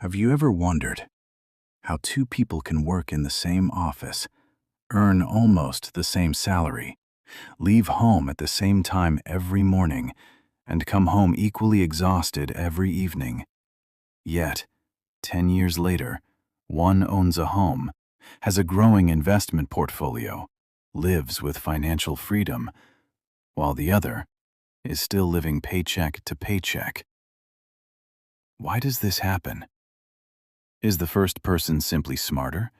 Have you ever wondered how two people can work in the same office, earn almost the same salary, leave home at the same time every morning, and come home equally exhausted every evening? Yet, 10 years later, one owns a home, has a growing investment portfolio, lives with financial freedom, while the other is still living paycheck to paycheck. Why does this happen? Is the first person simply smarter?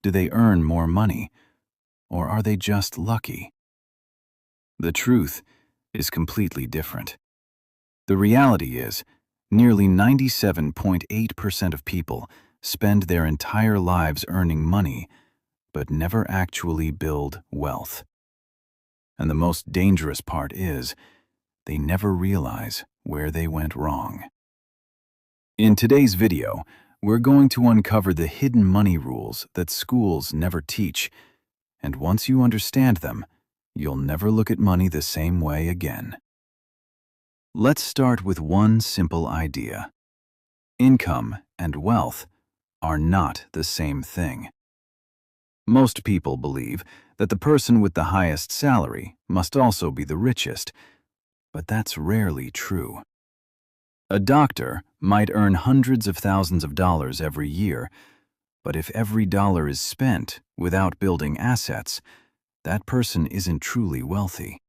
Do they earn more money? Or are they just lucky? The truth is completely different. The reality is, nearly 97.8% of people spend their entire lives earning money, but never actually build wealth. And the most dangerous part is, they never realize where they went wrong. In today's video, we're going to uncover the hidden money rules that schools never teach, and once you understand them, you'll never look at money the same way again. Let's start with one simple idea. Income and wealth are not the same thing. Most people believe that the person with the highest salary must also be the richest, but that's rarely true. A doctor might earn hundreds of thousands of dollars every year, but if every dollar is spent without building assets, that person isn't truly wealthy.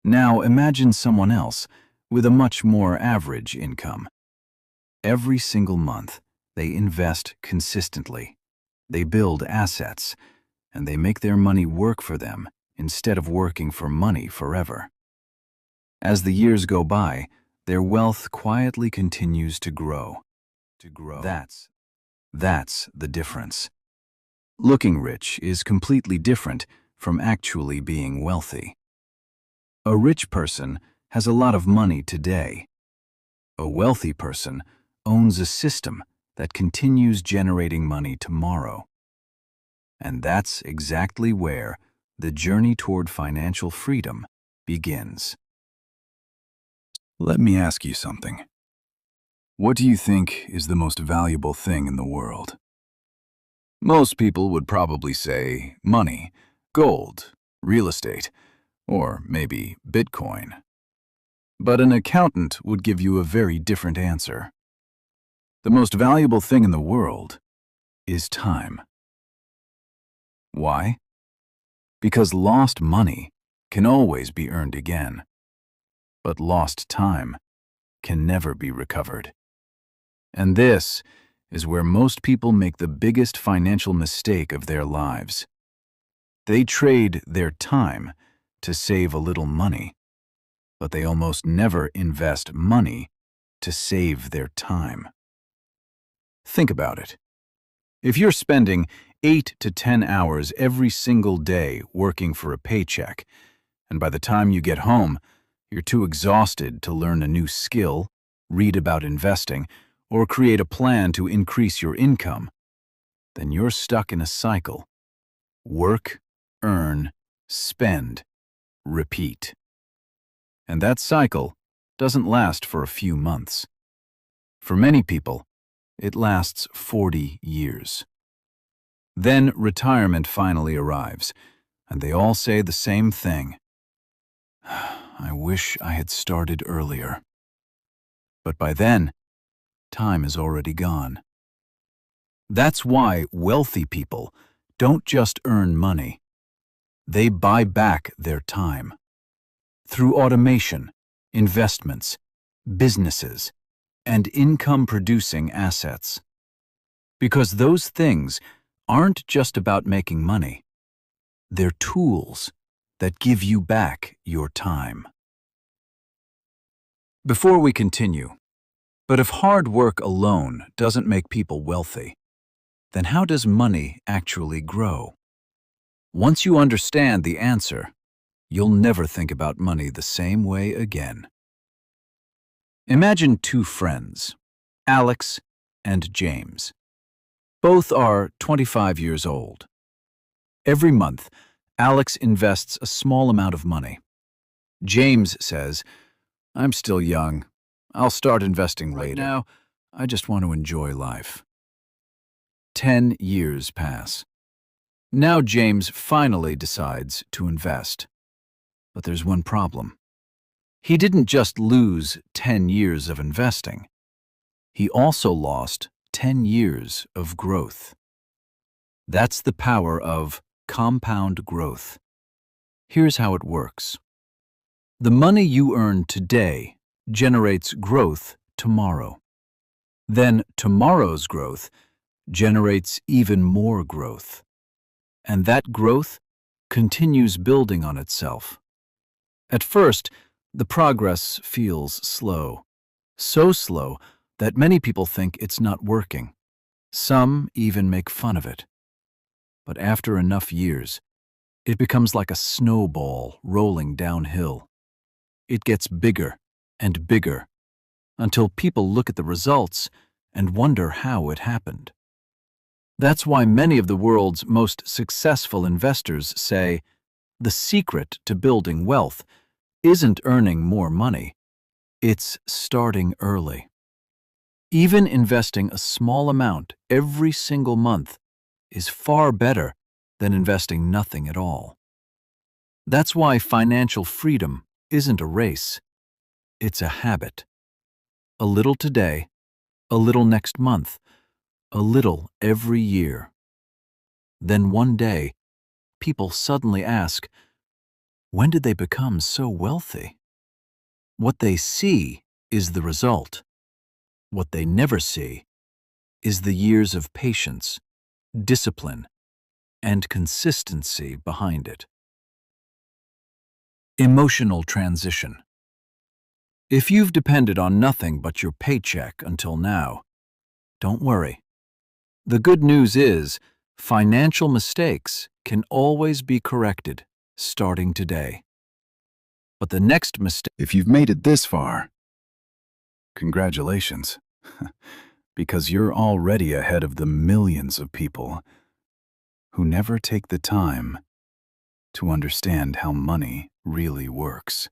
Now imagine someone else with a much more average income. Every single month, they invest consistently. They build assets, and they make their money work for them instead of working for money forever. As the years go by, their wealth quietly continues to grow. That's the difference. Looking rich is completely different from actually being wealthy. A rich person has a lot of money today. A wealthy person owns a system that continues generating money tomorrow. And that's exactly where the journey toward financial freedom begins. Let me ask you something. What do you think is the most valuable thing in the world? Most people would probably say money, gold, real estate, or maybe Bitcoin. But an accountant would give you a very different answer. The most valuable thing in the world is time. Why? Because lost money can always be earned again. But lost time can never be recovered. And this is where most people make the biggest financial mistake of their lives. They trade their time to save a little money, but they almost never invest money to save their time. Think about it. If you're spending 8 to 10 hours every single day working for a paycheck, and by the time you get home, you're too exhausted to learn a new skill, read about investing, or create a plan to increase your income, then you're stuck in a cycle. Work, earn, spend, repeat. And that cycle doesn't last for a few months. For many people, it lasts 40 years. Then retirement finally arrives, and they all say the same thing. I wish I had started earlier. But by then, time is already gone. That's why wealthy people don't just earn money. They buy back their time. Through automation, investments, businesses, and income-producing assets. Because those things aren't just about making money. They're tools that give you back your time. Before we continue, but if hard work alone doesn't make people wealthy, then how does money actually grow? Once you understand the answer, you'll never think about money the same way again. Imagine two friends, Alex and James. Both are 25 years old. Every month, Alex invests a small amount of money. James says, "I'm still young. I'll start investing later." Right now, I just want to enjoy life." 10 years pass. Now James finally decides to invest. But there's one problem. He didn't just lose 10 years of investing. He also lost 10 years of growth. That's the power of compound growth. Here's how it works. The money you earn today generates growth tomorrow. Then tomorrow's growth generates even more growth. And that growth continues building on itself. At first, the progress feels slow. So slow that many people think it's not working. Some even make fun of it. But after enough years, it becomes like a snowball rolling downhill. It gets bigger and bigger until people look at the results and wonder how it happened. That's why many of the world's most successful investors say the secret to building wealth isn't earning more money, it's starting early. Even investing a small amount every single month is far better than investing nothing at all. That's why financial freedom isn't a race, it's a habit. A little today, a little next month, a little every year. Then one day, people suddenly ask, when did they become so wealthy? What they see is the result. What they never see is the years of patience, discipline, and consistency behind it. Emotional transition. If you've depended on nothing but your paycheck until now, don't worry. The good news is, financial mistakes can always be corrected, starting today. But the next mistake... If you've made it this far, congratulations, because you're already ahead of the millions of people who never take the time to understand how money really works.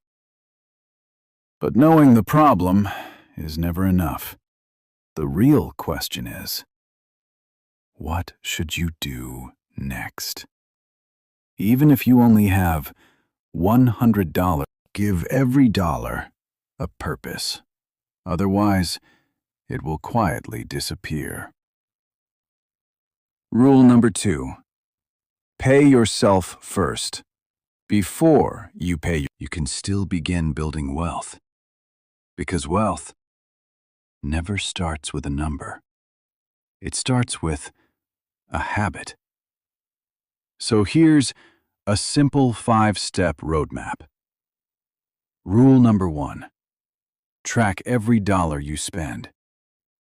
But knowing the problem is never enough. The real question is, what should you do next? Even if you only have $100, give every dollar a purpose. Otherwise, it will quietly disappear. Rule number 2. Pay yourself first. Before you pay, you can still begin building wealth. Because wealth never starts with a number. It starts with a habit. So here's a simple 5-step roadmap. Rule number 1. Track every dollar you spend.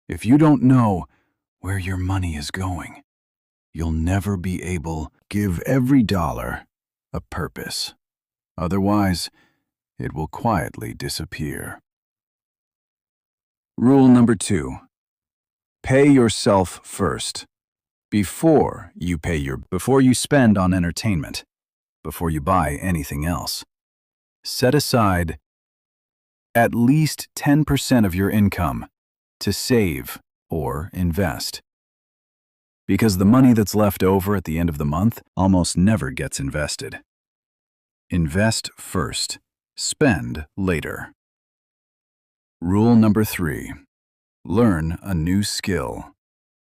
If you don't know where your money is going, you'll never be able to give every dollar a purpose. Otherwise, it will quietly disappear. Rule number 2. Pay yourself first. Before you spend on entertainment, before you buy anything else, set aside at least 10% of your income to save or invest. Because the money that's left over at the end of the month almost never gets invested. Invest first, spend later. Rule number 3. Learn a new skill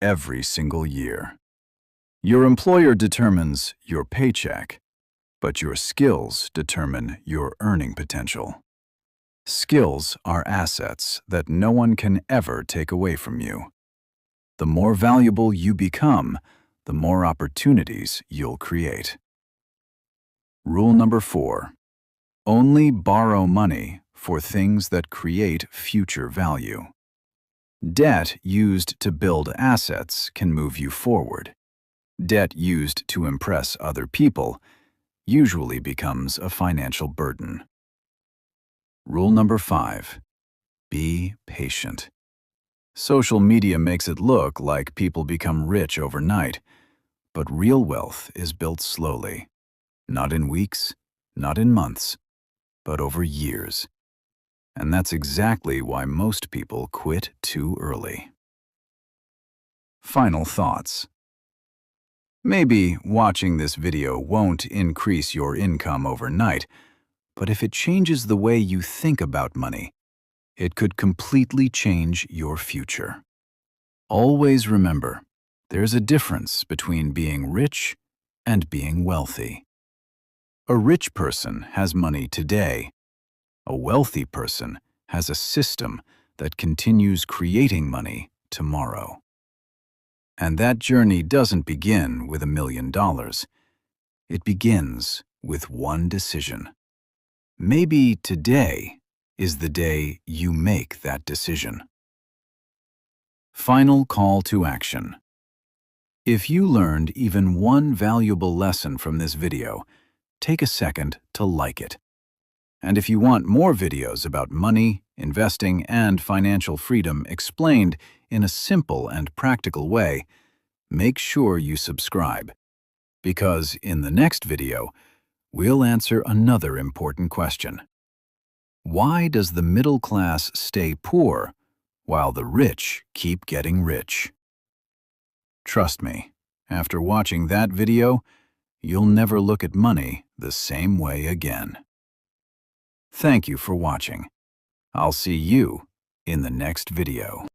every single year. Your employer determines your paycheck, but your skills determine your earning potential. Skills are assets that no one can ever take away from you. The more valuable you become, the more opportunities you'll create. Rule number 4. Only borrow money for things that create future value. Debt used to build assets can move you forward. Debt used to impress other people usually becomes a financial burden. Rule number 5. Be patient. Social media makes it look like people become rich overnight, but real wealth is built slowly. Not in weeks, not in months, but over years. And that's exactly why most people quit too early. Final thoughts. Maybe watching this video won't increase your income overnight, but if it changes the way you think about money, it could completely change your future. Always remember, there's a difference between being rich and being wealthy. A rich person has money today. A wealthy person has a system that continues creating money tomorrow. And that journey doesn't begin with $1 million. It begins with one decision. Maybe today is the day you make that decision. Final call to action. If you learned even one valuable lesson from this video, take a second to like it. And if you want more videos about money, investing, and financial freedom explained in a simple and practical way, make sure you subscribe. Because in the next video, we'll answer another important question. Why does the middle class stay poor while the rich keep getting rich? Trust me, after watching that video, you'll never look at money the same way again. Thank you for watching. I'll see you in the next video.